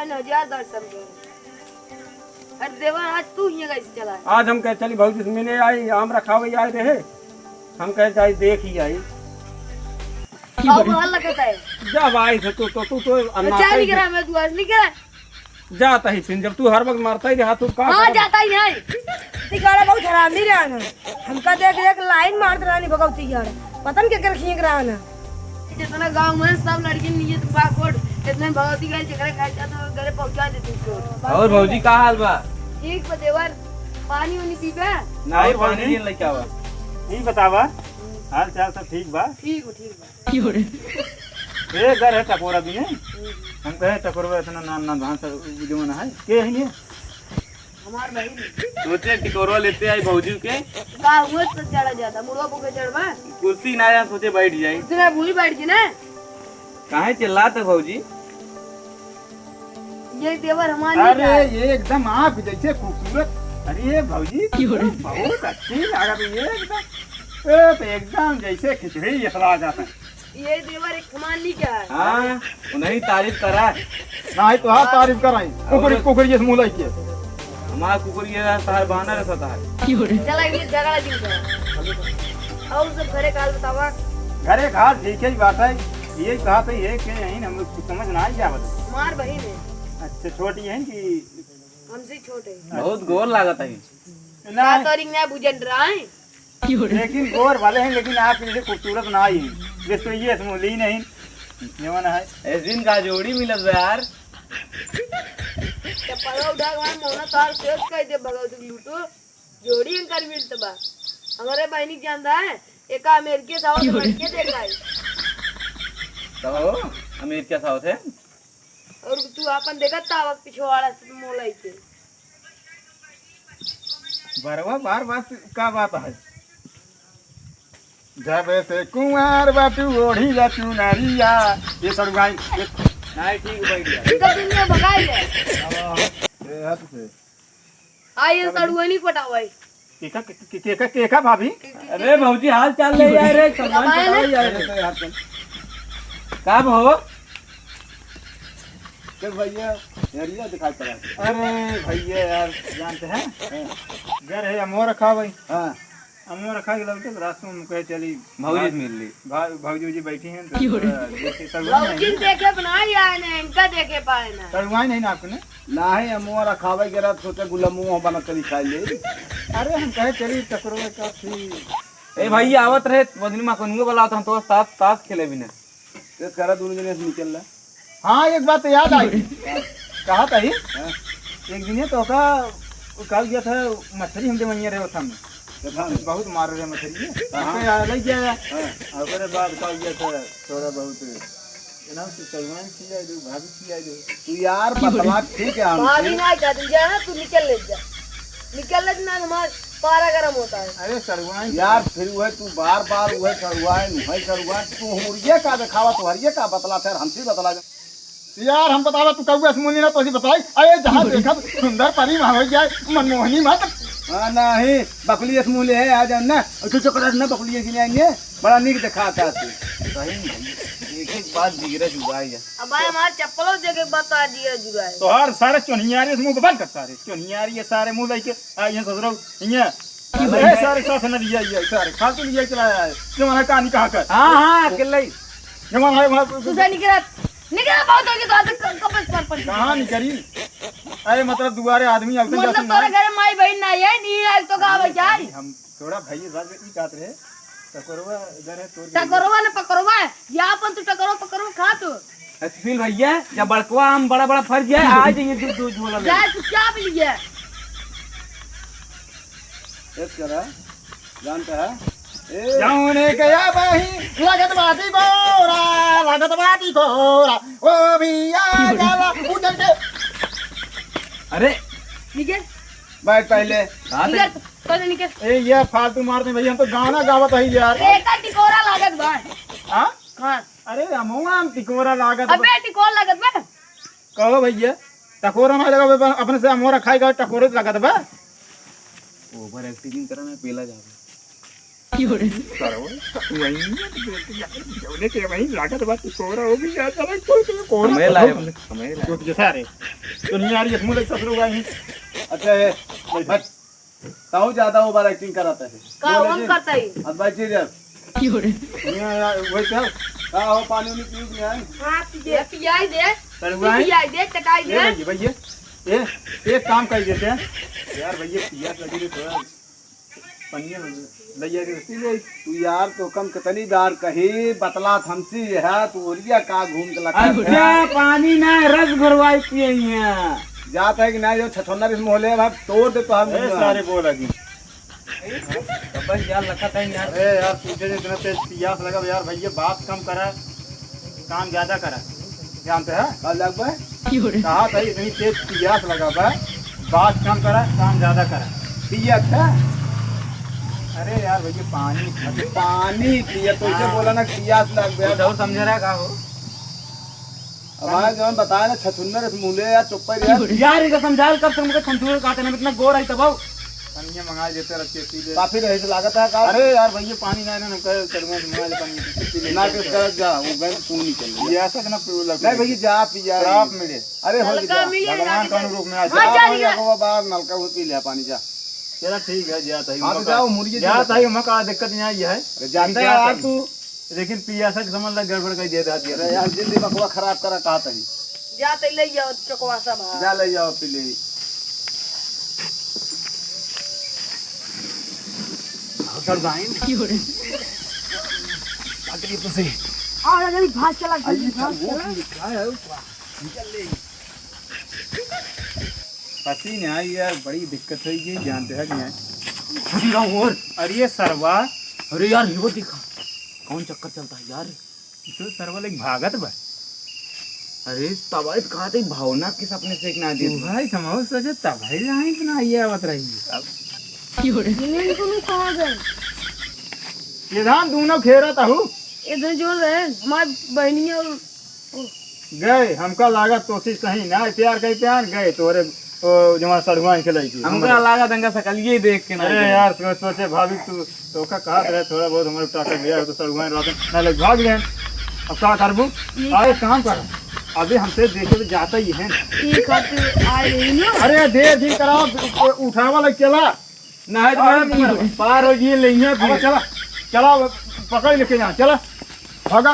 हजार दर्शन कर। अरे देवर आज तू ही कैसे चला? आज हम कहे चली बहुत मिले आई आम रखा हुई आए रहे हम कहे जाए देख ही आई लगता है जब आई थे तू अच्छा नहीं करा मैं दुआ नहीं करा जाता ही फिर जब तू हर वक्त मारता ही रहा तू हाँ जाता ही नहीं तिगाड़ा बहुत हरामी रहा ना हमका देख देख लाइन मारते रहा नहीं भगवती तिगाड़ा पता नहीं क्या खींच रहा ना जितना गांव में सब लड़की नियत बाकोड इतने भगवती का चक्कर खा जाता तो घरे पहुंचा देती उसको। और भौजी का हाल बा? ठीक बा देवर पानी उनी पी पे नहीं पानी नहीं लेके आवा नहीं बतावा हाल चाल सब ठीक बा ए घर है टकोरा भी नहीं हम कहे टकोरवा इतना ना धान से जमाना है के है नहीं हमार भाई सोचे टिकोरवा लेते आई भौजी के का हुआ तो चढ़ा जाता मुर्गा पोके चढ़वा कुर्सी ना या सोचे बैठ जाई इतना भूल बैठ जी ना काहे चिल्लाते भौजी? ये देवर हमारे अरे ये एकदम आप जैसे खूबसूरत अरे ये भौजी बहुत अच्छी लगा तो ये एकदम जैसे खिचड़ी जैसा जाता है ये देवर एक कमाल नहीं क्या है। हां उन्हीं तारीफ करा नहीं तो हाँ तारीफ कराई कुकरी जैसे मुंह लाइके हमारा कुकुर ये तार बहाना रहता है चला ये झगड़ा जीता और सब घरे काल बतावा घरे घाट ठीक है बात है ये कहा तो ये कि नहीं हम लोग समझ ना आई क्या बता हमार बहन है अच्छा छोटी है कि हमसे छोटे बहुत गोर लागत है ना तो रिंग ना बुझन रहा है लेकिन गोर वाले हैं लेकिन आप जैसे खूबसूरत ना आई हैं जैसे तो ये समूली नहीं जवान है ऐसे दिन का जोड़ी मिलत बा यार चप्पल उठा के मोना तार सेट कर दे भगवती लूटो जोड़ी अंकर मिलत बा हमारे बहनी जानता है एक अमेरिका साउथ लड़के देख रहा है तो अमेरिका साउथ है और तू अपन देखा तावक पिछवाड़ा से मोलाई के बरवा बार बात का बात है जब से कुंवर बाटू ओढ़ी जातू नारिया ये सड़ुगाई नहीं ठीक बैठ गया इधर दुनिया भगाई है ए हाथ से आइए सड़ुआ नहीं पटावाई केका भाभी अरे भौजी हाल चाल ले यार रे सम्मान चढ़ाओ यार कब हो के भैया हरिया दिखाई पड़ा अरे भैया यार जानते हैं घर है अमो रखा भाई हां अमो रखा के लगते रास्ते में कहे चली भौजी मिल ली भौजी जी बैठी हैं तो देखे भौजी देखे बना या ना इनका देखे पाए ना तड़वाई नहीं ना आपने ना ही अमुआ रखावे के रात सोचे गुलामुआ बना करी खाई ले अरे हम कहे चली टकरो का थी ए भाई आवत रहे बदनी मां कोनुए वाला हम तो साथ ताश खेले बिना तेज करा दोनों जने से निकल ला हाँ एक बात तो याद आई कहा था ही एक दिन तो का कल गया था मछली हम वहीं रहे था बहुत मार रहे मछली लग गया और बाद कल गया था थोड़ा बहुत ना तो सलमान खिलाई दो भाभी खिलाई दो तू यार बतला ठीक है हम भाभी ना जा तू जा तू निकल ले ना हमार पारा गरम होता है अरे सरवाई यार फिर वह तू बार बार वह करवाए नहीं करवाए तू हुरिये का दिखावा तो हरिये का बतला फिर हमसे बतला यार हम बतावा तू कौआ सुमुनी ना तो ही बताई अरे जहाँ देखा सुंदर परी वहाँ हो जाए मनमोहनी मत नहीं बकली मुँह है आ जाए ना तू चक्कर ना बकली के लिए आएंगे बड़ा निक दिखाता तू सही एक बात जिगरा जुगाई है अब हमार चप्पलों जगह बता दिया जुगाए तो हर सारे चोनियारी मुंह बंद कर सारे चोनियारी ये सारे मुंह लेके ये ससुरो ये सारे साथ न लिया ये सारे खातू लिया चलाया है जमाना कहानी कहा कर हां अकेले जमाना है तुझे निकला बहुत हो गया तो कपस पर कहां निकली अरे मतलब दुआरे आदमी आते मतलब तोरे घरे माई बहन ना है नहीं आल तो का भाई हम थोड़ा भाई बात ई बात रहे टकोरवा इधर है तो टकरवा ने पकड़वा या अपन तू टकरो पकड़ो खा तू सुशील भैया जब बड़कवा हम बड़ा बड़ा फर्ज है आ जाइए दूध दूध बोला जा तू क्या भी लिया तेज करा जानता है जाऊने गया बही लागत बाती कोरा ओ भैया गला उधर के अरे निकल बैठ पहले निकल तो निकल ए ये फालतू मारते भैया हम तो गाना गावत है यार एका टिकोरा लागत बा हां हां अरे अमुआ हम टिकोरा लागत अबे टिकोर लागत बा कहो भैया टकोरा में लगा अपने से अमोरा खाएगा टकोरे लागत बा ओवर एक्टिंग करना पहला जावे जौने के वही लागत बात कोरा हो भी जाता है कौन मैं लाया तो जैसा रे तो नहीं आ रही है मुंह लग ससुर हुआ है अच्छा है बस ताऊ ज्यादा ओवर एक्टिंग कराता है काम करता ही अब भाई चीज वही क्या का हो पानी नहीं पीऊ नहीं आए हां दे पियाई दे तरुआ है पियाई दे चटाई दे ये भैया ये एक काम कर देते हैं यार भैया पियास लगी रे थोड़ा पनिया लइया के पी ले तू यार तो कम कितनी बार कही बतला हमसी है तू ओरिया का घूम के लगा अच्छा पानी ना रस भरवाई पिए यहाँ जात है कि ना जो छछोना इस मोहल्ले में तोड़ दे तो हम ए सारे बोल लगी बस यार लखा था यार अरे यार पूछे जितना तेज पियास लगा यार भैया बात कम करा काम ज्यादा करा जानते हैं कल लग भाई कहा था इतनी तेज पियास लगा बात कम करा काम ज्यादा करा पिया था अरे यार भैया पानी पानी पिया तो इसे बोला ना पियास लग गया और समझ रहा का हो हमारे जो बताया ना छछुन्नर इस मुहल्ले यार चुप यार यार इधर समझाल कर तुमको संतूर काटे ना इतना गोर है तब पनिया मंगा देते रखते पी ले काफी रहे से लागत है का अरे यार भैया पानी ना ना कर चढ़वा मंगा ले पानी पी ले ना के कर जा वो गए तू नहीं चल ये ऐसा ना पी लग नहीं भैया जा पिया आप मिले अरे हो नलका जा मिले भगवान का रूप में आ हाँ, जा रही है। जा बाहर नलका वो पी ले पानी जा चला ठीक है जाता हाँ तो ही जाओ मुर्गी जाता ही मका दिक्कत नहीं आई है अरे जानता है यार तू लेकिन पियासा के समझ लग गड़बड़ कर दे दिया अरे यार जिंदगी बकवा खराब करा कहा तही जा ते ले जाओ चकवा सब जा ले जाओ पी ले और अगर भाग चला भाग चला पसी नहीं आई यार बड़ी दिक्कत हुई ये जानते हैं कि नहीं और अरे ये सरवा अरे यार वो दिखा कौन चक्कर चलता है यार तो सरवा एक भागत बा अरे तबाई कहा थे भावना किस अपने से ना दी भाई समझ सोचे तब भाई लाइन बना ये आवत रही अब जिन्हें को नहीं कहा गए ये धान दोनों खेरा था हूँ इधर जो रहे हमारी बहनियां और गए हमका लागत तो सही ना प्यार कहीं प्यार गए तोरे जमा सड़ुआ खिलाई थी हमको लगा दंगा सकल ये देख के ना अरे यार सोचे भाभी तू तो का कहा रहे थोड़ा बहुत हमारे टाका गया तो सड़ुआ रात ना लग भाग गए अब क्या करबू आए काम कर अभी हमसे देखे तो जाता ही है ये खाते आए रही ना अरे देर भी कराओ उठावा लग चला ना पार हो गई नहीं है चला चला पकड़ लेके जा चला भागा